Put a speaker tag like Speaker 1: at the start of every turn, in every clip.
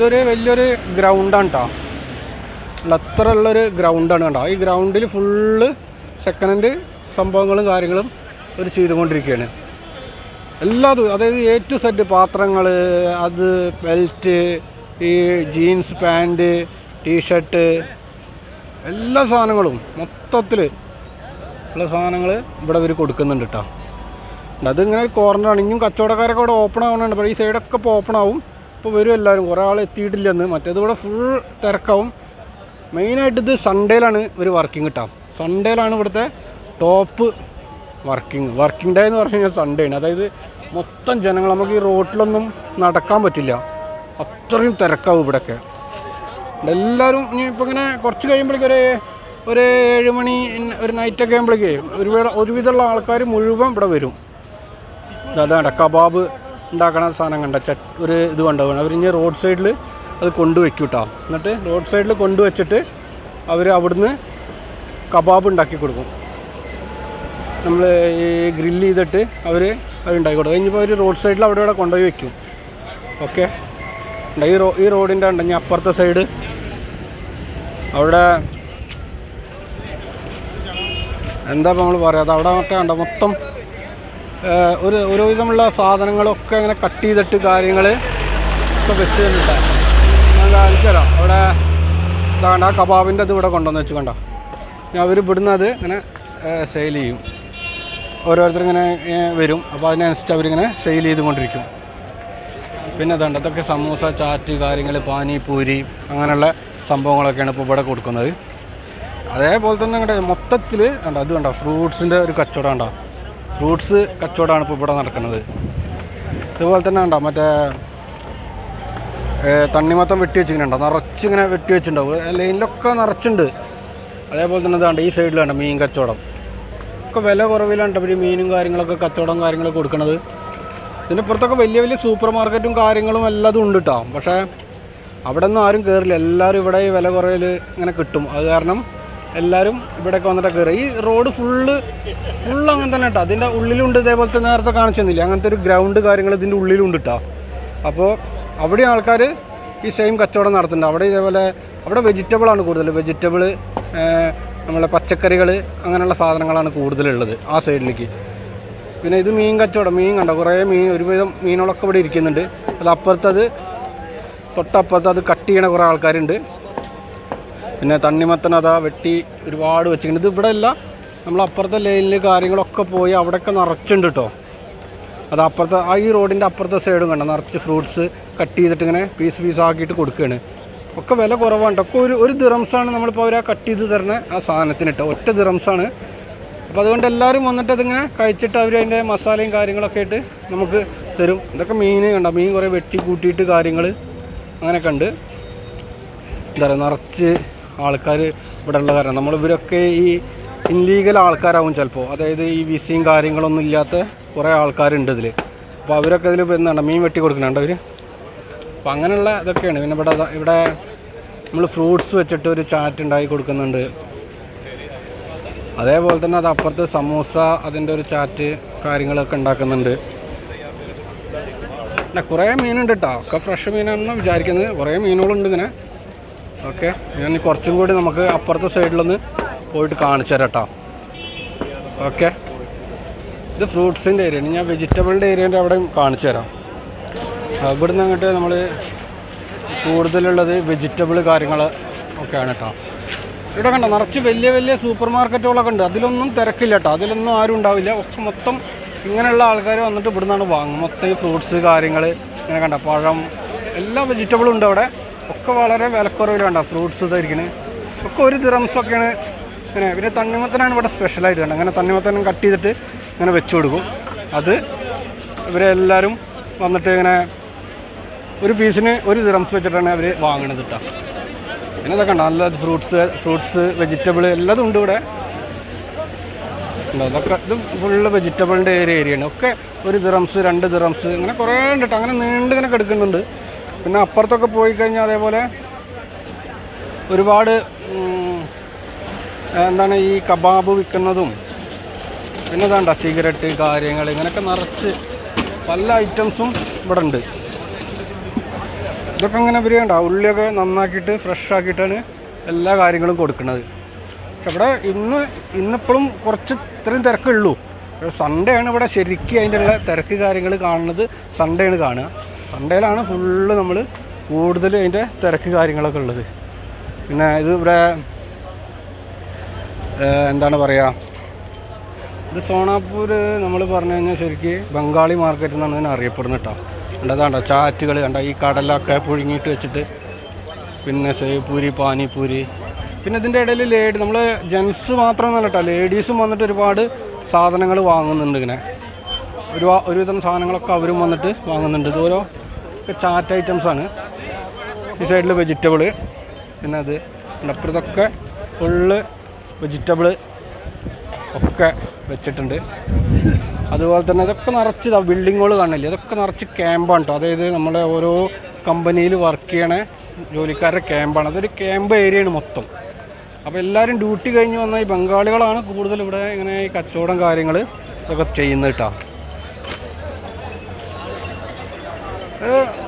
Speaker 1: ഇതൊരു വലിയൊരു ഗ്രൗണ്ടാണ് കേട്ടോ. അത്ര ഉള്ളൊരു ഗ്രൗണ്ടാണ് കേട്ടോ. ഈ ഗ്രൗണ്ടിൽ ഫുള്ള് സെക്കൻഡ് ഹാൻഡ് സംഭവങ്ങളും കാര്യങ്ങളും അവർ ചെയ്തുകൊണ്ടിരിക്കുകയാണ്. എല്ലാതും, അതായത് A to Z പാത്രങ്ങൾ, അത് ബെൽറ്റ്, ഈ ജീൻസ് പാൻറ്റ്, ടീഷർട്ട്, എല്ലാ സാധനങ്ങളും മൊത്തത്തിൽ ഉള്ള സാധനങ്ങൾ ഇവിടെ ഇവർ കൊടുക്കുന്നുണ്ട് കേട്ടോ. അതിങ്ങനെ ഒരു കോർണറാണ്. ഇനിയും കച്ചവടക്കാരൊക്കെ ഇവിടെ ഓപ്പൺ ആവുന്നുണ്ട്. അപ്പോൾ ഈ സൈഡൊക്കെ ഇപ്പോൾ ഓപ്പൺ ആവും. ഇപ്പോൾ വരും എല്ലാവരും. കുറേ ആൾ എത്തിയിട്ടില്ലെന്ന്. മറ്റേത് ഇവിടെ ഫുൾ തിരക്കാവും. മെയിനായിട്ട് ഇത് സൺഡേയിലാണ് ഇവർ വർക്കിംഗ് കിട്ടാം. സൺഡേയിലാണ് ഇവിടുത്തെ ടോപ്പ് വർക്കിംഗ് ഡേ എന്ന് പറഞ്ഞു കഴിഞ്ഞാൽ സൺഡേ ആണ്. അതായത് മൊത്തം ജനങ്ങൾ, നമുക്ക് ഈ റോട്ടിലൊന്നും നടക്കാൻ പറ്റില്ല, അത്രയും തിരക്കാവും ഇവിടെയൊക്കെ. എല്ലാവരും ഇനി ഇപ്പോൾ ഇങ്ങനെ കുറച്ച് കഴിയുമ്പോഴേക്കും ഒരു 7 മണി, ഒരു നൈറ്റൊക്കെ ആകുമ്പോഴേക്കേ ഒരുവിധമുള്ള ആൾക്കാർ മുഴുവൻ ഇവിടെ വരും. അതാണ് കബാബ് ഉണ്ടാക്കണ സാധനം കണ്ട ഒരു ഇത് കൊണ്ടുപോകണം. അവരിഞ്ഞ് റോഡ് സൈഡിൽ അത് കൊണ്ടുവയ്ക്കും കേട്ടോ. എന്നിട്ട് റോഡ് സൈഡിൽ കൊണ്ടുവച്ചിട്ട് അവർ അവിടുന്ന് കബാബ് ഉണ്ടാക്കി കൊടുക്കും. നമ്മൾ ഈ ഗ്രില്ല് ചെയ്തിട്ട് അവർ ഉണ്ടാക്കി കൊടുക്കും. കഴിഞ്ഞപ്പോൾ അവർ റോഡ് സൈഡിൽ അവിടെ ഇവിടെ കൊണ്ടുപോയി വയ്ക്കും. ഓക്കെ, ഈ റോഡിൻ്റെ ഉണ്ട്. ഇനി അപ്പുറത്തെ സൈഡ് അവിടെ എന്താ നമ്മൾ പറയാതെ അവിടെ മറ്റേ ഉണ്ടോ മൊത്തം ഒരു വിധമുള്ള സാധനങ്ങളൊക്കെ അങ്ങനെ കട്ട് ചെയ്തിട്ട് കാര്യങ്ങൾ ഒക്കെ വെച്ച് തന്നിട്ട് ഞാൻ കാണിച്ചു തരാം. അവിടെ ഇതാണ്ട് ആ കബാബിൻ്റെ അത് ഇവിടെ കൊണ്ടുവന്ന് വെച്ച് കണ്ടോ. ഞാൻ അവർ ഇവിടുന്ന് അത് ഇങ്ങനെ സെയിൽ ചെയ്യും. ഓരോരുത്തരിങ്ങനെ വരും. അപ്പോൾ അതിനനുസരിച്ച് അവരിങ്ങനെ സെയിൽ ചെയ്തുകൊണ്ടിരിക്കും. പിന്നെ അതുണ്ട്, അതൊക്കെ സമൂസ, ചാറ്റ് കാര്യങ്ങൾ, പാനിപൂരി അങ്ങനെയുള്ള സംഭവങ്ങളൊക്കെയാണ് ഇപ്പോൾ ഇവിടെ കൊടുക്കുന്നത്. അതേപോലെ തന്നെ ഇങ്ങോട്ട് മൊത്തത്തിൽ കണ്ടോ, അത് കണ്ടോ ഫ്രൂട്ട്സിൻ്റെ ഒരു കച്ചവടം ഉണ്ടോ. ഫ്രൂട്ട്സ് കച്ചവടമാണ് ഇപ്പോൾ ഇവിടെ നടക്കുന്നത്. ഇതുപോലെ തന്നെ ഉണ്ടോ മറ്റേ തണ്ണിമത്തം വെട്ടി വെച്ചിട്ടുണ്ടോ, നിറച്ചിങ്ങനെ വെട്ടി വെച്ചിട്ടുണ്ടാവും. ലൈനിലൊക്കെ നിറച്ചുണ്ട്. അതേപോലെ തന്നെ ഇതാണ്ട് ഈ സൈഡിലാണ് മീൻ കച്ചവടം. ഒക്കെ വില കുറവിലാണ് ഇവർ മീനും കാര്യങ്ങളൊക്കെ കച്ചവടം കാര്യങ്ങളൊക്കെ കൊടുക്കുന്നത്. ഇതിൻ്റെ പുറത്തൊക്കെ വലിയ വലിയ സൂപ്പർ മാർക്കറ്റും കാര്യങ്ങളും എല്ലാതും ഉണ്ട് കേട്ടോ. പക്ഷേ അവിടെ ഒന്നും ആരും കയറില്ല. എല്ലാവരും ഇവിടെ ഈ വില കുറവിൽ ഇങ്ങനെ കിട്ടും. അത് കാരണം എല്ലാവരും ഇവിടെയൊക്കെ വന്നിട്ട് കയറുക. ഈ റോഡ് ഫുള്ള് അങ്ങനെ തന്നെ കേട്ടോ. അതിൻ്റെ ഉള്ളിലുണ്ട് ഇതേപോലത്തെ നേരത്തെ കാണിച്ചു തന്നില്ല, അങ്ങനത്തെ ഒരു ഗ്രൗണ്ട് കാര്യങ്ങൾ ഇതിൻ്റെ ഉള്ളിലുണ്ട് കേട്ടോ. അപ്പോൾ അവിടെ ആൾക്കാർ ഈ സെയിം കച്ചവടം നടത്തുന്നുണ്ട്. അവിടെ ഇതേപോലെ അവിടെ വെജിറ്റബിളാണ് കൂടുതൽ. വെജിറ്റബിൾ, നമ്മളെ പച്ചക്കറികൾ, അങ്ങനെയുള്ള സാധനങ്ങളാണ് കൂടുതലുള്ളത് ആ സൈഡിലേക്ക്. പിന്നെ ഇത് മീൻ കച്ചവടം. മീൻ കണ്ടോ, കുറേ മീൻ, ഒരുവിധം മീനുകളൊക്കെ ഇവിടെ ഇരിക്കുന്നുണ്ട്. അത് അപ്പുറത്തത് തൊട്ടപ്പുറത്ത് അത് കട്ട് ചെയ്യണ കുറേ ആൾക്കാരുണ്ട്. പിന്നെ തണ്ണിമത്തൻ അതാ വെട്ടി ഒരുപാട് വെച്ചിട്ടുണ്ട്. ഇത് ഇവിടെ അല്ല, നമ്മൾ അപ്പുറത്തെ ലൈനിൽ കാര്യങ്ങളൊക്കെ പോയി അവിടെയൊക്കെ നിറച്ചുണ്ട് കേട്ടോ. അത് അപ്പുറത്തെ ഈ റോഡിൻ്റെ അപ്പുറത്തെ സൈഡും കണ്ടോ, നിറച്ച് ഫ്രൂട്ട്സ് കട്ട് ചെയ്തിട്ട് ഇങ്ങനെ പീസ് ആക്കിയിട്ട് കൊടുക്കുകയാണ്. ഒക്കെ വില കുറവാണ്. ഒക്കെ ഒരു ദിറംസാണ് നമ്മളിപ്പോൾ അവർ ആ കട്ട് ചെയ്ത് തരുന്ന ആ സാധനത്തിന് കേട്ടോ. ഒറ്റ ദിറംസാണ്. അപ്പോൾ അതുകൊണ്ട് എല്ലാവരും വന്നിട്ട് അതിങ്ങനെ കഴിച്ചിട്ട് അവർ അതിൻ്റെ മസാലയും കാര്യങ്ങളൊക്കെ ആയിട്ട് നമുക്ക് തരും. ഇതൊക്കെ മീൻ കണ്ടോ, മീൻ കുറേ വെട്ടി കൂട്ടിയിട്ട് കാര്യങ്ങൾ അങ്ങനെയൊക്കെ ഉണ്ട്. എന്താ പറയുക, നിറച്ച് ആൾക്കാർ ഇവിടെ ഉള്ള കാരണം നമ്മൾ ഇവരൊക്കെ ഈ ഇൻലീഗൽ ആൾക്കാരാവും ചിലപ്പോൾ. അതായത് ഈ വിസയും കാര്യങ്ങളൊന്നും ഇല്ലാത്ത കുറേ ആൾക്കാരുണ്ട് ഇതിൽ. അപ്പോൾ അവരൊക്കെ ഇതിൽ എന്താണ് മീൻ വെട്ടി കൊടുക്കുന്നുണ്ട് അവർ. അപ്പോൾ അങ്ങനെയുള്ള ഇതൊക്കെയാണ്. പിന്നെ ഇവിടെ നമ്മൾ ഫ്രൂട്ട്സ് വെച്ചിട്ട് ഒരു ചാറ്റ് ഉണ്ടാക്കി കൊടുക്കുന്നുണ്ട്. അതേപോലെ തന്നെ അത് അപ്പുറത്ത് സമൂസ, അതിൻ്റെ ഒരു ചാറ്റ് കാര്യങ്ങളൊക്കെ ഉണ്ടാക്കുന്നുണ്ട്. പിന്നെ കുറേ മീനുണ്ട് കേട്ടോ. ഒക്കെ ഫ്രഷ് മീനാണെന്നാണ് വിചാരിക്കുന്നത്. കുറേ മീനുകളുണ്ട് ഇങ്ങനെ. ഓക്കെ, ഞാൻ കുറച്ചും കൂടി നമുക്ക് അപ്പുറത്തെ സൈഡിലൊന്ന് പോയിട്ട് കാണിച്ചു തരാം കേട്ടോ. ഓക്കെ, ഇത് ഫ്രൂട്ട്സിൻ്റെ ഏരിയയാണ്. ഞാൻ വെജിറ്റബിളിൻ്റെ ഏരിയൻ്റെ അവിടെ കാണിച്ചു തരാം. ഇവിടുന്ന് അങ്ങോട്ട് നമ്മൾ കൂടുതലുള്ളത് വെജിറ്റബിൾ കാര്യങ്ങൾ ഒക്കെയാണ് കേട്ടോ. ഇവിടെ കണ്ടോ, നിറച്ച് വലിയ വലിയ സൂപ്പർ മാർക്കറ്റുകളൊക്കെ ഉണ്ട്. അതിലൊന്നും തിരക്കില്ല കേട്ടോ. അതിലൊന്നും ആരും ഉണ്ടാവില്ല. ഒക്കെ മൊത്തം ഇങ്ങനെയുള്ള ആൾക്കാർ വന്നിട്ട് ഇവിടെ നിന്നാണ് വാങ്ങും. മൊത്തം ഈ ഫ്രൂട്ട്സ് കാര്യങ്ങൾ ഇങ്ങനെ കണ്ടോ, പഴം, എല്ലാ വെജിറ്റബിളും ഉണ്ട് അവിടെ. ഒക്കെ വളരെ വിലക്കുറവിൽ കണ്ടോ ഫ്രൂട്ട്സ് ഇതായിരിക്കുന്നത്. ഒക്കെ ഒരു ദിറംസൊക്കെയാണ് ഇങ്ങനെ. പിന്നെ തണ്ണിമത്തനാണ് ഇവിടെ സ്പെഷ്യലായിട്ട് കണ്ടത്. അങ്ങനെ തണ്ണിമത്തനും കട്ട് ചെയ്തിട്ട് ഇങ്ങനെ വെച്ച് കൊടുക്കും. അത് ഇവരെല്ലാവരും വന്നിട്ട് ഇങ്ങനെ ഒരു പീസിന് 1 ദിറംസ് വെച്ചിട്ടാണ് അവർ വാങ്ങണത് കേട്ടോ. പിന്നെ ഇതൊക്കെ ഉണ്ട്, നല്ല ഫ്രൂട്ട്സ് വെജിറ്റബിൾ എല്ലാതും ഉണ്ട് ഇവിടെ. ഇതൊക്കെ ഇത് ഫുള്ള് വെജിറ്റബിളിൻ്റെ ഏരിയയാണ്. ഒക്കെ 1 ദിറംസ് 2 ദിറംസ് ഇങ്ങനെ കുറേ ഉണ്ട് കേട്ടോ. അങ്ങനെ നീണ്ടിങ്ങനെ കിടക്കുന്നുണ്ട്. പിന്നെ അപ്പുറത്തൊക്കെ പോയി കഴിഞ്ഞാൽ അതേപോലെ ഒരുപാട് എന്താണ് ഈ കബാബ് വിൽക്കുന്നതും, പിന്നെ ഇതാണ്ട സിഗരറ്റ് കാര്യങ്ങൾ, ഇങ്ങനെയൊക്കെ നിറച്ച് പല ഐറ്റംസും ഇവിടെ ഉണ്ട്. ഇതൊക്കെ ഇങ്ങനെ ഇവർ ഉണ്ടാവും, ഉള്ളിയൊക്കെ നന്നാക്കിയിട്ട് ഫ്രഷ് ആക്കിയിട്ടാണ് എല്ലാ കാര്യങ്ങളും കൊടുക്കുന്നത്. പക്ഷെ ഇവിടെ ഇന്നിപ്പോഴും കുറച്ച് ഇത്രയും തിരക്കുള്ളൂ. സൺഡേ ആണ് ഇവിടെ ശരിക്കും അതിൻ്റെ ഉള്ള തിരക്ക് കാര്യങ്ങൾ കാണുന്നത്. സൺഡേ ആണ് കാണുക. സൺഡേയിലാണ് ഫുള്ള് നമ്മൾ കൂടുതൽ അതിൻ്റെ തിരക്ക് കാര്യങ്ങളൊക്കെ ഉള്ളത്. പിന്നെ ഇത് ഇവിടെ എന്താണ് പറയുക, ഇത് സോണാപൂർ നമ്മൾ പറഞ്ഞു കഴിഞ്ഞാൽ ശരിക്കും ബംഗാളി മാർക്കറ്റ് എന്നാണ് ഇതിനെ അറിയപ്പെടുന്നത് കേട്ടോ. കണ്ടതാണ്ടോ ചാറ്റുകൾ കണ്ടോ, ഈ കടലൊക്കെ പുഴുങ്ങിയിട്ട് വെച്ചിട്ട്, പിന്നെ സേവ്പൂരി, പാനിപൂരി. പിന്നെ ഇതിൻ്റെ ഇടയിൽ നമ്മൾ ജെൻസ് മാത്രമൊന്നുമല്ല കേട്ടോ, ലേഡീസും വന്നിട്ട് ഒരുപാട് സാധനങ്ങൾ വാങ്ങുന്നുണ്ട്. ഇങ്ങനെ ഒരുവിധം സാധനങ്ങളൊക്കെ അവരും വന്നിട്ട് വാങ്ങുന്നുണ്ട്. ഇത് ഓരോ ചാറ്റ് ഐറ്റംസാണ്. ഈ സൈഡിൽ വെജിറ്റബിൾ, പിന്നെ അത് അപ്പുറത്തൊക്കെ ഫുള്ള് വെജിറ്റബിൾ ഒക്കെ വെച്ചിട്ടുണ്ട്. അതുപോലെ തന്നെ ഇതൊക്കെ നിറച്ച് ബിൽഡിങ്ങുകൾ കാണില്ലേ, ഇതൊക്കെ നിറച്ച് ക്യാമ്പാണ് കേട്ടോ. അതായത് നമ്മളെ ഓരോ കമ്പനിയിൽ വർക്ക് ചെയ്യണ ജോലിക്കാരുടെ ക്യാമ്പാണ്. അതൊരു ക്യാമ്പ് ഏരിയയാണ് മൊത്തം. അപ്പോൾ എല്ലാവരും ഡ്യൂട്ടി കഴിഞ്ഞ് വന്ന ഈ ബംഗാളികളാണ് കൂടുതൽ ഇവിടെ ഇങ്ങനെ ഈ കച്ചവടം കാര്യങ്ങൾ ഇതൊക്കെ ചെയ്യുന്നത് കേട്ടോ.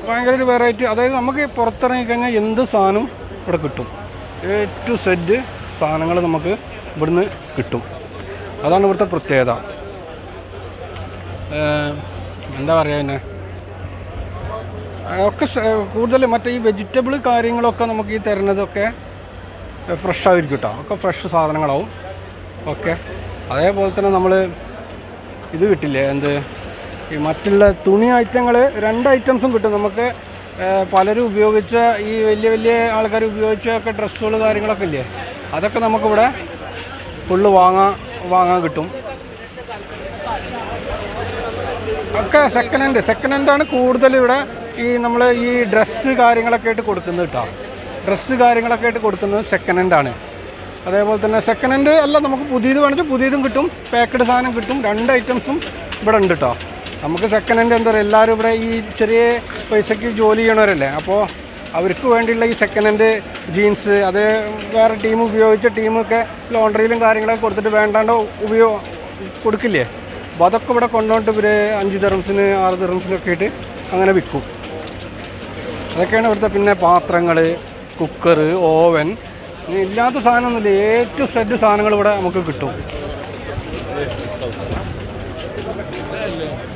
Speaker 1: ഭയങ്കര ഒരു വെറൈറ്റി. അതായത് നമുക്ക് പുറത്തിറങ്ങിക്കഴിഞ്ഞാൽ എന്ത് സാധനം ഇവിടെ കിട്ടും. A to Z സാധനങ്ങൾ നമുക്ക് ഇവിടുന്ന് കിട്ടും. അതാണ് ഇവിടുത്തെ പ്രത്യേകത. എന്താ പറയുക, പിന്നെ ഒക്കെ കൂടുതൽ മറ്റേ ഈ വെജിറ്റബിൾ കാര്യങ്ങളൊക്കെ നമുക്ക് ഈ തരുന്നതൊക്കെ ഫ്രഷ് ആയിരിക്കും കേട്ടോ. ഒക്കെ ഫ്രഷ് സാധനങ്ങളാവും. ഓക്കെ, അതേപോലെ തന്നെ നമ്മൾ ഇത് കിട്ടില്ലേ, ഈ മറ്റുള്ള തുണി ഐറ്റങ്ങൾ 2 ഐറ്റംസും കിട്ടും നമുക്ക്. പലരും ഉപയോഗിച്ച ഈ വലിയ ആൾക്കാർ ഉപയോഗിച്ചൊക്കെ ഡ്രസ്സുകൾ കാര്യങ്ങളൊക്കെ ഇല്ലേ, അതൊക്കെ നമുക്കിവിടെ ഫുള്ള് വാങ്ങാൻ കിട്ടും. ഒക്കെ സെക്കൻഡ് ഹാൻഡാണ് കൂടുതൽ ഇവിടെ ഈ നമ്മൾ ഈ ഡ്രസ്സ് കാര്യങ്ങളൊക്കെ ആയിട്ട് കൊടുക്കുന്നത് കേട്ടോ. ഡ്രസ്സ് കാര്യങ്ങളൊക്കെ ആയിട്ട് കൊടുക്കുന്നത് സെക്കൻഡ് ഹാൻഡാണ്. അതേപോലെ തന്നെ സെക്കൻഡ് ഹാൻഡ് അല്ല, നമുക്ക് പുതിയത് വേണമെങ്കിൽ പുതിയതും കിട്ടും, പാക്കഡ് സാധനം കിട്ടും. 2 ഐറ്റംസും ഇവിടെ ഉണ്ട് കേട്ടോ. നമുക്ക് സെക്കൻഡ് ഹാൻഡ് എന്താ പറയുക, എല്ലാവരും ഇവിടെ ഈ ചെറിയ പൈസയ്ക്ക് ജോലി ചെയ്യണവരല്ലേ, അപ്പോൾ അവർക്ക് വേണ്ടിയുള്ള ഈ സെക്കൻഡ് ഹാൻഡ് ജീൻസ്, അത് വേറെ ടീം ഉപയോഗിച്ച ടീമൊക്കെ ലോണ്ടറിയിലും കാര്യങ്ങളൊക്കെ കൊടുത്തിട്ട് വേണ്ടാണ്ട് കൊടുക്കില്ലേ, അപ്പോൾ അതൊക്കെ ഇവിടെ കൊണ്ടുപോയിട്ട് ഇവർ 5 ദിർഹംസിന് 6 ദിർഹംസിനൊക്കെ ആയിട്ട് അങ്ങനെ വിൽക്കും. അതൊക്കെയാണ് ഇവിടുത്തെ. പിന്നെ പാത്രങ്ങൾ, കുക്കർ, ഓവൻ, ഇല്ലാത്ത സാധനമൊന്നുമില്ല. A to Z സാധനങ്ങൾ ഇവിടെ നമുക്ക് കിട്ടും.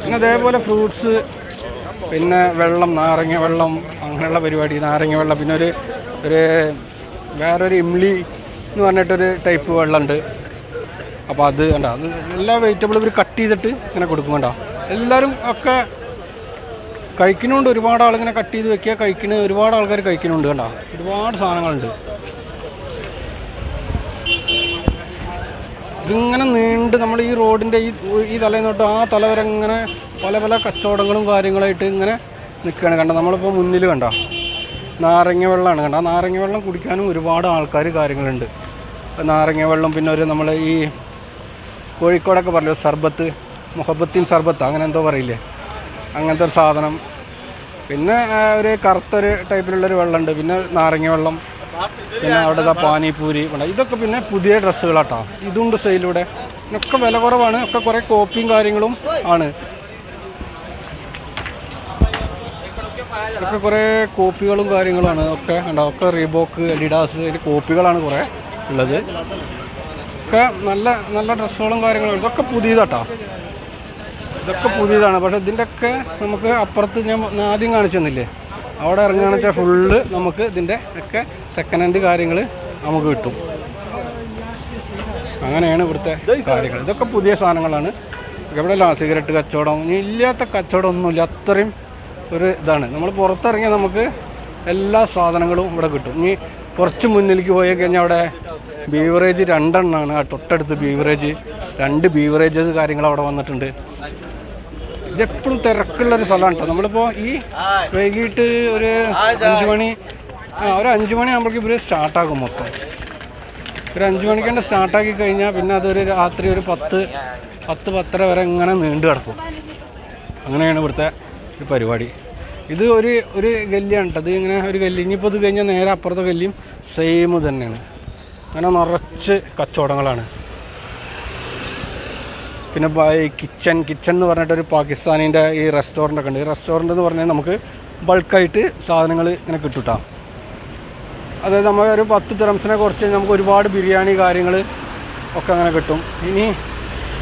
Speaker 1: പിന്നെ അതേപോലെ ഫ്രൂട്ട്സ്, പിന്നെ വെള്ളം, നാരങ്ങ വെള്ളം, അങ്ങനെയുള്ള പരിപാടി. നാരങ്ങ വെള്ളം, പിന്നെ വേറൊരു ഇംലി എന്ന് പറഞ്ഞിട്ടൊരു ടൈപ്പ് വെള്ളമുണ്ട്. അപ്പോൾ അത് കണ്ടോ, അത് എല്ലാ വെജിറ്റബിളും ഇവർ കട്ട് ചെയ്തിട്ട് ഇങ്ങനെ കൊടുക്കും. കണ്ടോ, എല്ലാവരും ഒക്കെ കഴിക്കുന്നുണ്ട്. ഒരുപാട് ആളിങ്ങനെ കട്ട് ചെയ്ത് വെക്കുക, കഴിക്കുന്ന ഒരുപാട് ആൾക്കാർ കഴിക്കുന്നുണ്ട്. കണ്ടോ, ഒരുപാട് സാധനങ്ങളുണ്ട്. ഇതിങ്ങനെ നീണ്ട് നമ്മൾ ഈ റോഡിൻ്റെ ഈ തലയിൽ തൊട്ട് ആ തല വരെ ഇങ്ങനെ പല കച്ചവടങ്ങളും കാര്യങ്ങളായിട്ട് ഇങ്ങനെ നിൽക്കുകയാണ്. കണ്ടോ, നമ്മളിപ്പോൾ മുന്നിൽ കണ്ടോ നാരങ്ങ വെള്ളമാണ്. കണ്ടോ, നാരങ്ങ വെള്ളം കുടിക്കാനും ഒരുപാട് ആൾക്കാർ കാര്യങ്ങളുണ്ട്. നാരങ്ങ വെള്ളം, പിന്നെ നമ്മൾ ഈ കോഴിക്കോടൊക്കെ പറയില്ലേ സർബത്ത്, മുഹബത്തിൻ സർബത്ത്, അങ്ങനെ എന്തോ പറയില്ലേ, അങ്ങനത്തെ ഒരു സാധനം. പിന്നെ ഒരു കറുത്തൊരു ടൈപ്പിലുള്ളൊരു വെള്ളമുണ്ട്. പിന്നെ നാരങ്ങ വെള്ളം, പിന്നെ അവിടുത്തെ പാനിപൂരി. ഇതൊക്കെ പിന്നെ പുതിയ ഡ്രസ്സുകളാട്ടോ. ഇതുണ്ട് സെയിലൂടെ. ഇതിനൊക്കെ വില കുറവാണ്. ഒക്കെ കുറേ കോപ്പിയും കാര്യങ്ങളും ആണ്. ഇതൊക്കെ കുറേ കോപ്പികളും കാര്യങ്ങളുമാണ്. ഒക്കെ ഉണ്ടാവും. ഒക്കെ റീബോക്ക്, അഡിഡാസ്, അതിൻ്റെ കോപ്പികളാണ് കുറേ ഉള്ളത്. ഒക്കെ നല്ല ഡ്രസ്സുകളും കാര്യങ്ങളും. ഇതൊക്കെ പുതിയതാട്ടോ. ഇതൊക്കെ പുതിയതാണ്. പക്ഷേ ഇതിൻ്റെയൊക്കെ നമുക്ക് അപ്പുറത്ത് ഞാൻ ആദ്യം കാണിച്ചു തന്നില്ലേ, അവിടെ ഇറങ്ങുകയാണെന്ന് വെച്ചാൽ ഫുള്ള് നമുക്ക് ഇതിൻ്റെ ഒക്കെ സെക്കൻഡ് ഹാൻഡ് കാര്യങ്ങൾ നമുക്ക് കിട്ടും. അങ്ങനെയാണ് ഇവിടുത്തെ കാര്യങ്ങൾ. ഇതൊക്കെ പുതിയ സാധനങ്ങളാണ്. എവിടെയല്ല സിഗരറ്റ് കച്ചവടം, ഇല്ലാത്ത കച്ചവടം ഒന്നുമില്ല. അത്രയും ഒരു ഇതാണ്. നമ്മൾ പുറത്തിറങ്ങിയാൽ നമുക്ക് എല്ലാ സാധനങ്ങളും ഇവിടെ കിട്ടും. ഇനി കുറച്ച് മുന്നിലേക്ക് പോയി കഴിഞ്ഞാൽ അവിടെ ബീവറേജ് 2 എണ്ണമാണ്. ആ തൊട്ടടുത്ത് ബീവറേജ് 2 ബീവറേജസ് കാര്യങ്ങൾ അവിടെ വന്നിട്ടുണ്ട്. ഇതെപ്പോഴും തിരക്കുള്ളൊരു സ്ഥലമാണ് കേട്ടോ. നമ്മളിപ്പോൾ ഈ വൈകിട്ട് ഒരു 5 മണി ഒരു 5 മണിയാകുമ്പോഴേക്കും ഇവർ സ്റ്റാർട്ടാക്കും. മൊത്തം ഒരു 5 മണിക്ക് തന്നെ സ്റ്റാർട്ടാക്കി കഴിഞ്ഞാൽ പിന്നെ അതൊരു രാത്രി ഒരു 10-10:30 വരെ ഇങ്ങനെ നീണ്ടു കിടക്കും. അങ്ങനെയാണ് ഇവിടുത്തെ ഒരു പരിപാടി. ഇത് ഒരു ഗല്ലിയാണ് കേട്ടോ. അത് ഇങ്ങനെ ഒരു ഗല്ലി. ഇനിയിപ്പോൾ ഇത് കഴിഞ്ഞാൽ നേരെ അപ്പുറത്തെ ഗല്ലിയും സെയിം തന്നെയാണ്. അങ്ങനെ നിറച്ച് കച്ചവടങ്ങളാണ്. പിന്നെ കിച്ചൺ എന്ന് പറഞ്ഞിട്ടൊരു പാകിസ്ഥാനിൻ്റെ ഈ റെസ്റ്റോറൻ്റ് ഒക്കെ ഉണ്ട്. ഈ റെസ്റ്റോറൻ്റ് എന്ന് പറഞ്ഞാൽ നമുക്ക് ബൾക്കായിട്ട് സാധനങ്ങൾ ഇങ്ങനെ കിട്ടും. അതായത് നമ്മൾ ഒരു 10 ദിറംസിനെ കുറച്ച് നമുക്ക് ഒരുപാട് ബിരിയാണി കാര്യങ്ങൾ ഒക്കെ അങ്ങനെ കിട്ടും. ഇനി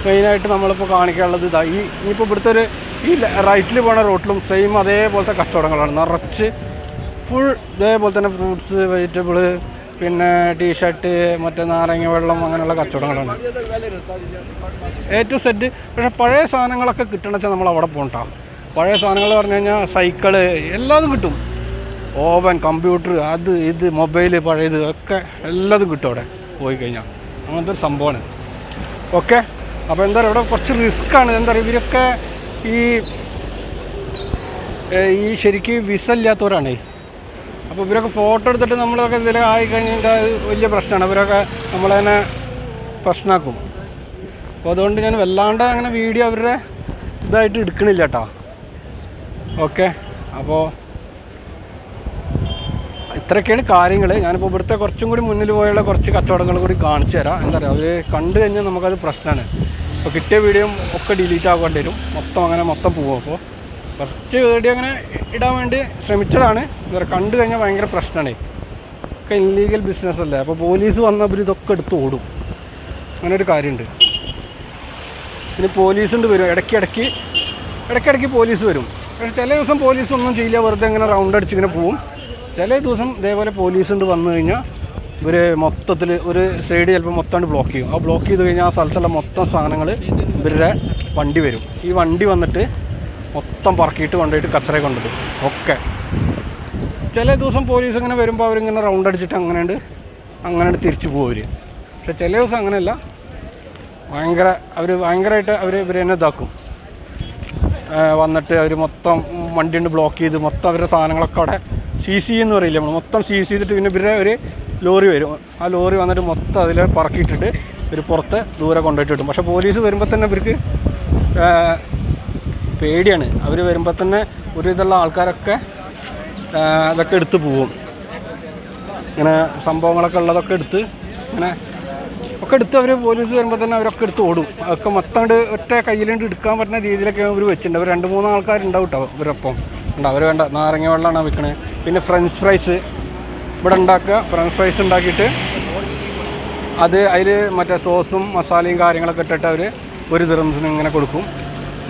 Speaker 1: മെയിനായിട്ട് നമ്മളിപ്പോൾ കാണിക്കാനുള്ളത് ഇനിയിപ്പോൾ ഇവിടുത്തെ ഈ റൈറ്റിൽ പോണ റോട്ടിലും സെയിം അതേപോലത്തെ കച്ചവടങ്ങളാണ്. നിറച്ച് ഫുൾ ഇതേപോലെ തന്നെ ഫ്രൂട്ട്സ്, വെജിറ്റബിൾ, പിന്നെ ടീഷർട്ട്, മറ്റേ നാരങ്ങ വെള്ളം, അങ്ങനെയുള്ള കച്ചവടങ്ങളാണ് A to Z. പക്ഷേ പഴയ സാധനങ്ങളൊക്കെ കിട്ടണമെന്ന് വെച്ചാൽ നമ്മൾ അവിടെ പോകണ്ട. പഴയ സാധനങ്ങൾ പറഞ്ഞു കഴിഞ്ഞാൽ സൈക്കിള് എല്ലാതും കിട്ടും. ഓവൻ, കമ്പ്യൂട്ടർ, അത് ഇത്, മൊബൈൽ പഴയത് ഒക്കെ എല്ലാതും കിട്ടും അവിടെ പോയി കഴിഞ്ഞാൽ. അങ്ങനത്തെ ഒരു സംഭവമാണ്. ഓക്കെ, അപ്പോൾ എന്താ പറയുക, ഇവിടെ കുറച്ച് റിസ്ക്കാണ്. എന്താ പറയുക, ഇവരൊക്കെ ഈ ശരിക്കും വിസ ഇല്ലാത്തവരാണ്. അപ്പോൾ ഇവരൊക്കെ ഫോട്ടോ എടുത്തിട്ട് നമ്മളൊക്കെ ഇതിൽ ആയിക്കഴിഞ്ഞാൽ വലിയ പ്രശ്നമാണ്. ഇവരൊക്കെ നമ്മളതിനെ പ്രശ്നമാക്കും. അപ്പോൾ അതുകൊണ്ട് ഞാൻ വല്ലാണ്ട് അങ്ങനെ വീഡിയോ അവരുടെ ഇതായിട്ട് എടുക്കണില്ല കേട്ടോ. ഓക്കെ, അപ്പോൾ ഇത്രയൊക്കെയാണ് കാര്യങ്ങൾ. ഞാനിപ്പോൾ ഇവിടുത്തെ കുറച്ചും കൂടി മുന്നിൽ പോയുള്ള കുറച്ച് കച്ചവടങ്ങൾ കൂടി കാണിച്ചു തരാം. എന്താ പറയുക, അവർ കണ്ടു കഴിഞ്ഞാൽ നമുക്കത് പ്രശ്നമാണ്. ഇപ്പോൾ കിട്ടിയ വീഡിയോ ഒക്കെ ഡിലീറ്റ് ആക്കേണ്ടി വരും. മൊത്തം പോകും. അപ്പോൾ കുറച്ച് വീഡിയോ അങ്ങനെ ഇടാൻ വേണ്ടി ശ്രമിച്ചതാണ്. ഇവരെ കണ്ടു കഴിഞ്ഞാൽ ഭയങ്കര പ്രശ്നമാണ്. ഒക്കെ ഇല്ലീഗൽ ബിസിനസ് അല്ലേ. അപ്പോൾ പോലീസ് വന്നവർ ഇതൊക്കെ എടുത്ത് ഓടും. അങ്ങനെ ഒരു കാര്യമുണ്ട്. പിന്നെ പോലീസുണ്ട് വരും ഇടയ്ക്കിടയ്ക്ക് പോലീസ് വരും. പക്ഷേ ചില ദിവസം പോലീസ് ഒന്നും ചെയ്യില്ല, വെറുതെ ഇങ്ങനെ റൗണ്ട് അടിച്ചിങ്ങനെ പോവും. ചില ദിവസം ഇതേപോലെ പോലീസുണ്ട് വന്നു കഴിഞ്ഞാൽ ഇവർ മൊത്തത്തിൽ ഒരു സൈഡ് ചിലപ്പോൾ മൊത്തം ബ്ലോക്ക് ചെയ്യും. ആ ബ്ലോക്ക് ചെയ്ത് കഴിഞ്ഞാൽ ആ സ്ഥലത്തുള്ള മൊത്തം സാധനങ്ങൾ ഇവരുടെ വണ്ടി വരും. ഈ വണ്ടി വന്നിട്ട് മൊത്തം പറക്കിയിട്ട് കൊണ്ടുപോയിട്ട് കച്ചറ കൊണ്ടിടും. ഓക്കെ, ചില ദിവസം പോലീസ് ഇങ്ങനെ വരുമ്പോൾ അവരിങ്ങനെ റൗണ്ട് അടിച്ചിട്ട് അങ്ങനെ തിരിച്ചു പോകും. പക്ഷെ ചില ദിവസം അങ്ങനെയല്ല, ഭയങ്കരമായിട്ട് ഇവർ തന്നെ ഇതാക്കും. വന്നിട്ട് അവർ മൊത്തം വണ്ടി കൊണ്ട് ബ്ലോക്ക് ചെയ്ത് മൊത്തം അവരുടെ സാധനങ്ങളൊക്കെ അവിടെ CC എന്ന് പറയില്ല, നമ്മൾ മൊത്തം CC ചെയ്തിട്ട് പിന്നെ ഇവരുടെ ഒരു ലോറി വരും. ആ ലോറി വന്നിട്ട് മൊത്തം അതിൽ പറക്കിയിട്ടിട്ട് ഇവർ പുറത്ത് ദൂരെ കൊണ്ടുപോയിട്ട് കിട്ടും. പക്ഷേ പോലീസ് വരുമ്പോൾ തന്നെ ഇവർക്ക് പേടിയാണ്. അവർ വരുമ്പോൾ തന്നെ ഒരു ഇതുള്ള ആൾക്കാരൊക്കെ അതൊക്കെ എടുത്ത് പോവും. ഇങ്ങനെ സംഭവങ്ങളൊക്കെ ഉള്ളതൊക്കെ എടുത്ത് അവർ പോലീസ് വരുമ്പോൾ തന്നെ അവരൊക്കെ എടുത്ത് ഓടും. അതൊക്കെ മൊത്തം ഒറ്റ കയ്യിലുണ്ട് എടുക്കാൻ പറ്റുന്ന രീതിയിലൊക്കെ അവർ വെച്ചിട്ടുണ്ട്. അവർ 2-3 ആൾക്കാരുണ്ടാവും കേട്ടോ ഇവരൊപ്പം. അവർ വേണ്ട നാരങ്ങ വെള്ളമാണ് വിൽക്കണത്. പിന്നെ ഫ്രഞ്ച് ഫ്രൈസ് ഇവിടെ ഉണ്ടാക്കുക. ഫ്രഞ്ച് ഫ്രൈസ് ഉണ്ടാക്കിയിട്ട് അതിൽ മറ്റേ സോസും മസാലയും കാര്യങ്ങളൊക്കെ ഇട്ടിട്ട് അവർ 1 ദിറംസിന് ഇങ്ങനെ കൊടുക്കും.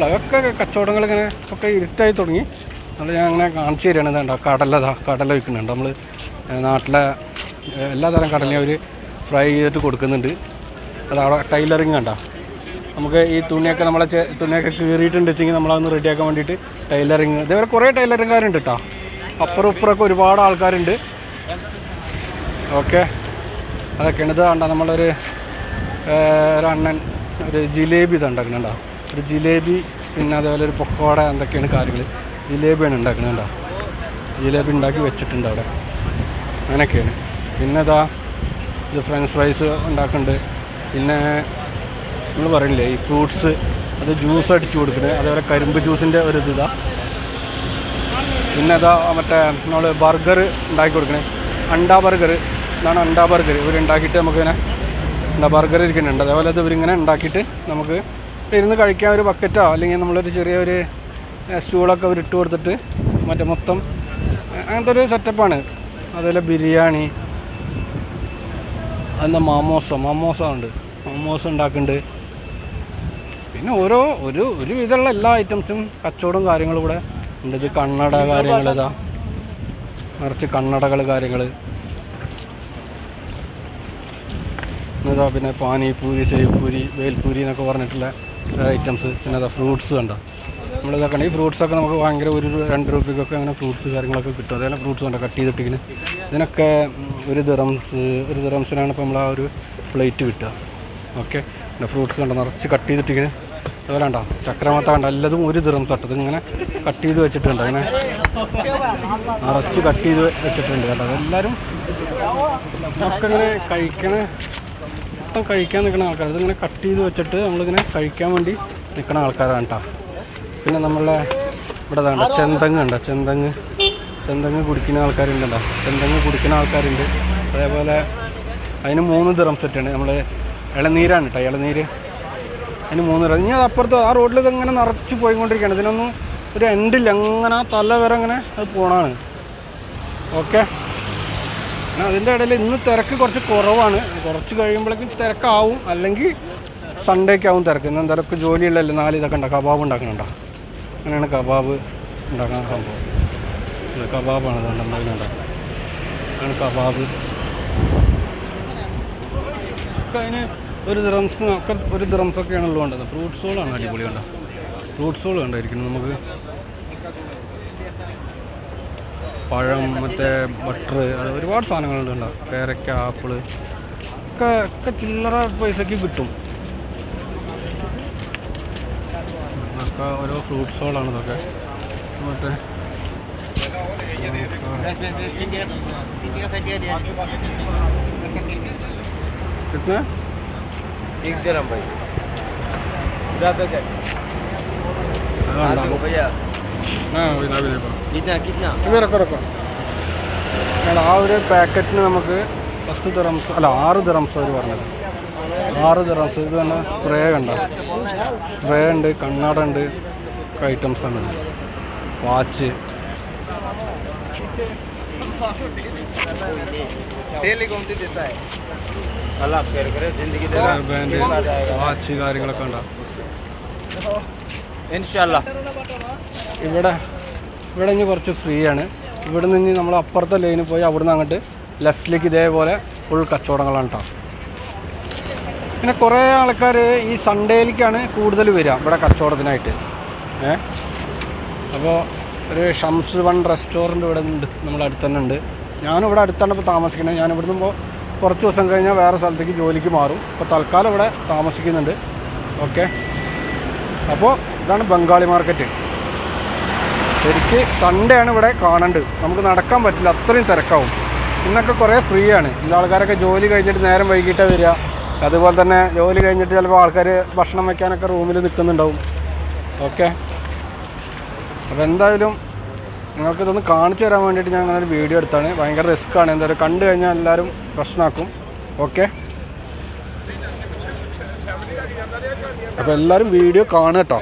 Speaker 1: അതൊക്കെ കച്ചവടങ്ങൾ ഇങ്ങനെ ഒക്കെ ഇരുട്ടായി തുടങ്ങി. അത് ഞാൻ അങ്ങനെ കാണിച്ചു തരികയാണ്. ഇതുണ്ടോ കടല വിൽക്കുന്നുണ്ട്. നമ്മൾ നാട്ടിലെ എല്ലാ തരം കടലയും അവർ ഫ്രൈ ചെയ്തിട്ട് കൊടുക്കുന്നുണ്ട്. അത് അവിടെ ടൈലറിങ് കണ്ടോ, നമുക്ക് ഈ തുണിയൊക്കെ കീറിയിട്ടുണ്ട് വെച്ചെങ്കിൽ നമ്മളതൊന്ന് റെഡിയാക്കാൻ വേണ്ടിയിട്ട് ടൈലറിങ്. ഇതേപോലെ കുറേ ടൈലറിങ്ങുകാരുണ്ട് കേട്ടോ. അപ്പുറം ഇപ്പുറമൊക്കെ ഒരുപാട് ആൾക്കാരുണ്ട്. ഓക്കെ, അതൊക്കെയാണ്. ഇത് കണ്ടോ, നമ്മളൊരു അണ്ണൻ ഒരു ജിലേബി ഉണ്ടാക്കുന്നുണ്ടോ, ഒരു ജിലേബി. പിന്നെ അതേപോലെ ഒരു പൊക്കോട, എന്തൊക്കെയാണ് കാര്യങ്ങൾ. ജിലേബിയാണ് ഉണ്ടാക്കുന്നുണ്ടോ, ജിലേബി ഉണ്ടാക്കി വെച്ചിട്ടുണ്ട് അവിടെ. അങ്ങനെയൊക്കെയാണ്. പിന്നെ ഇത് ഫ്രഞ്ച് ഫ്രൈസ് ഉണ്ടാക്കുന്നുണ്ട്. പിന്നെ നമ്മൾ പറയില്ലേ ഈ ഫ്രൂട്ട്സ്, അത് ജ്യൂസ് അടിച്ചു കൊടുക്കുന്നത്. അതേപോലെ കരിമ്പ് ജ്യൂസിൻ്റെ ഒരു പിന്നെ മറ്റേ നമ്മൾ ബർഗർ ഉണ്ടാക്കി കൊടുക്കണേ, അണ്ടാ ബർഗർ. ഇതാണ് അണ്ടാ ബർഗർ. ഇവരുണ്ടാക്കിയിട്ട് നമുക്കിങ്ങനെ ബർഗർ ഇരിക്കുന്നുണ്ട്. അതേപോലെ അത് ഇവരിങ്ങനെ ഉണ്ടാക്കിയിട്ട് നമുക്ക് ഇരുന്ന് കഴിക്കാൻ ഒരു ബക്കറ്റോ അല്ലെങ്കിൽ നമ്മളൊരു ചെറിയൊരു സ്റ്റൂളൊക്കെ അവർ ഇട്ട് കൊടുത്തിട്ട് മൊത്തം അങ്ങനത്തെ ഒരു സെറ്റപ്പാണ്. അതേപോലെ ബിരിയാണി, അതെന്താ മാമോസ ഉണ്ട്, മാമോസ ഉണ്ടാക്കുന്നുണ്ട്. പിന്നെ ഒരു വിധമുള്ള എല്ലാ ഐറ്റംസും കച്ചവടവും കാര്യങ്ങളും ഇവിടെ ഉണ്ട്. ഇത് കണ്ണട കാര്യങ്ങൾ, നിറച്ച് കണ്ണടകൾ കാര്യങ്ങൾ. പിന്നെ പാനിപൂരി, സേവ്പൂരി, വേൽപൂരി എന്നൊക്കെ പറഞ്ഞിട്ടുള്ള ഐറ്റംസ്. പിന്നെ ഫ്രൂട്ട്സ് കണ്ടോ, നമ്മളിതൊക്കെ ഉണ്ട്. ഈ ഫ്രൂട്ട്സൊക്കെ നമുക്ക് ഭയങ്കര 1-2 രൂപയ്ക്കൊക്കെ അങ്ങനെ ഫ്രൂട്ട്സ് കാര്യങ്ങളൊക്കെ കിട്ടും. അതേപോലെ ഫ്രൂട്ട്സ് കണ്ടോ കട്ട് ചെയ്തിട്ടിങ്ങനെ. ഇതിനൊക്കെ 1 ദിറംസിനാണ് ഇപ്പോൾ നമ്മൾ ആ ഒരു പ്ലേറ്റ് കിട്ടുക. ഓക്കെ, പിന്നെ ഫ്രൂട്ട്സ് കണ്ടോ നിറച്ച് കട്ട് ചെയ്തിട്ടിങ്ങനെ. അതുപോലെ ഉണ്ടോ ചക്രമത്ത കണ്ടോ, എല്ലാതും 1 ദിറംസ് കേട്ടോ. ഇതിങ്ങനെ കട്ട് ചെയ്ത് വെച്ചിട്ടുണ്ട്. അങ്ങനെ നിറച്ച് കട്ട് ചെയ്ത് വെച്ചിട്ടുണ്ട് കേട്ടോ. അതെല്ലാവരും ഒക്കെ ഇങ്ങനെ കഴിക്കാൻ നിൽക്കുന്ന ആൾക്കാർ. ഇതിങ്ങനെ കട്ട് ചെയ്ത് വെച്ചിട്ട് നമ്മളിങ്ങനെ കഴിക്കാൻ വേണ്ടി നിൽക്കുന്ന ആൾക്കാരാണ് കേട്ടോ. പിന്നെ നമ്മളെ ഇവിടെ വേണ്ട ചെന്തങ്ങ് കുടിക്കുന്ന ആൾക്കാരുണ്ടല്ലോ. ചെന്തങ്ങ് കുടിക്കുന്ന ആൾക്കാരുണ്ട്. അതേപോലെ അതിന് 3 ദിറംസ് സെറ്റാണ്. നമ്മൾ ഇളനീരാണ് കേട്ടോ, ഇളനീര്. അതിന് 3 ദിറം. ഇനി അത് അപ്പുറത്ത് ആ റോഡിൽ ഇതിങ്ങനെ നിറച്ച് പോയിക്കൊണ്ടിരിക്കുകയാണ്. ഇതിനൊന്നും ഒരു എൻഡില്ല, അങ്ങനെ ആ തല വരെ അങ്ങനെ അത് പോണാണ്. ഓക്കെ, പിന്നെ അതിൻ്റെ ഇടയിൽ ഇന്ന് തിരക്ക് കുറച്ച് കുറവാണ്. കുറച്ച് കഴിയുമ്പോഴേക്കും തിരക്കാവും, അല്ലെങ്കിൽ സൺഡേക്കാവും തിരക്ക്. ഇന്ന് തിരക്ക് ജോലിയുള്ളല്ലേ, 4 ഇതൊക്കെ ഉണ്ടാവും. കബാബ് ഉണ്ടാക്കുന്നുണ്ടോ? അങ്ങനെയാണ് കബാബ് ഉണ്ടാക്കുന്ന സംഭവം. കബാബാണ് അതുകൊണ്ട് എന്തായാലും ഉണ്ടാവും. ആണ് കബാബ് ഒക്കെ. അതിന് ഒരു ദിറംസ് ഒക്കെ, ഒരു ദിറംസൊക്കെയാണല്ലോ വേണ്ടത്. ഫ്രൂട്ട്സുകളാണ് അടിപൊളി കണ്ടോ, ഫ്രൂട്ട്സുകൾ കണ്ടായിരിക്കുന്നു. നമുക്ക് പഴം, മറ്റേ ബട്ടർ, അത് ഒരുപാട് സാധനങ്ങളുണ്ട് കണ്ടോ. പേരക്ക, ആപ്പിള് ഒക്കെ ഒക്കെ ചില്ലറ പൈസക്ക് കിട്ടും. ഒക്കെ ഓരോ ഫ്രൂട്ട്സുകളാണ് ഇതൊക്കെ. മറ്റേ कितना 1 dirham भाई ज्यादा क्या भैया हाँ कितना कितना ഇത് रखो ആ ഒരു പാക്കറ്റിന് നമുക്ക് 10 ദിറംസ് അല്ല 6 ദിറംസ് അവർ പറഞ്ഞത്. 6 ദിറംസ്. ഇത് തന്നെ സ്പ്രേ കണ്ടോ, സ്പ്രേ ഉണ്ട്, കണ്ണാട ഉണ്ട്, ഒക്കെ ഐറ്റംസ് ആണ്. വാച്ച്, വാച്ച് കാര്യങ്ങളൊക്കെ ഉണ്ടാവും. ഇവിടെ ഇനി കുറച്ച് ഫ്രീ ആണ്. ഇവിടെ നിന്ന് നമ്മൾ അപ്പുറത്തെ ലൈനിൽ പോയി അവിടെ നിന്ന് അങ്ങോട്ട് ലെഫ്റ്റിലേക്ക് ഇതേപോലെ ഫുൾ കച്ചവടങ്ങളാണ് കേട്ടോ. പിന്നെ കുറേ ആൾക്കാർ ഈ സൺഡേയിലേക്കാണ് കൂടുതൽ വരിക ഇവിടെ കച്ചവടത്തിനായിട്ട്. അപ്പോൾ ഒരു ഷംസ് വൺ റെസ്റ്റോറൻറ്റ് ഇവിടെ ഉണ്ട്, നമ്മുടെ അടുത്ത് തന്നെ ഉണ്ട്. ഞാനും ഇവിടെ അടുത്താണ് ഇപ്പോൾ താമസിക്കുന്നത്. ഞാൻ ഇവിടുന്ന് ഇപ്പോൾ കുറച്ച് ദിവസം കഴിഞ്ഞാൽ വേറെ സ്ഥലത്തേക്ക് ജോലിക്ക് മാറും. ഇപ്പോൾ തൽക്കാലം ഇവിടെ താമസിക്കുന്നുണ്ട്. ഓക്കെ, അപ്പോൾ ഇതാണ് ബംഗാളി മാർക്കറ്റ്. ശരിക്ക് സൺഡേ ആണ് ഇവിടെ കാണേണ്ടത്. നമുക്ക് നടക്കാൻ പറ്റില്ല, അത്രയും തിരക്കാവും. ഇന്നൊക്കെ കുറേ ഫ്രീ ആണ്. ഇന്ന് ആൾക്കാരൊക്കെ ജോലി കഴിഞ്ഞിട്ട് നേരം വൈകിട്ടാണ് വരിക. അതുപോലെ തന്നെ ജോലി കഴിഞ്ഞിട്ട് ചിലപ്പോൾ ആൾക്കാർ ഭക്ഷണം വയ്ക്കാനൊക്കെ റൂമിൽ നിൽക്കുന്നുണ്ടാവും. ഓക്കെ, അപ്പോൾ എന്തായാലും നിങ്ങൾക്കിതൊന്ന് കാണിച്ചു തരാൻ വേണ്ടിയിട്ട് ഞാൻ അങ്ങനെ ഒരു വീഡിയോ എടുത്താണ്. ഭയങ്കര റിസ്ക്കാണ്, എന്തായാലും കണ്ടു കഴിഞ്ഞാൽ എല്ലാവരും പ്രശ്നമാക്കും. ഓക്കെ, അപ്പോൾ എല്ലാവരും വീഡിയോ കാണുക കേട്ടോ.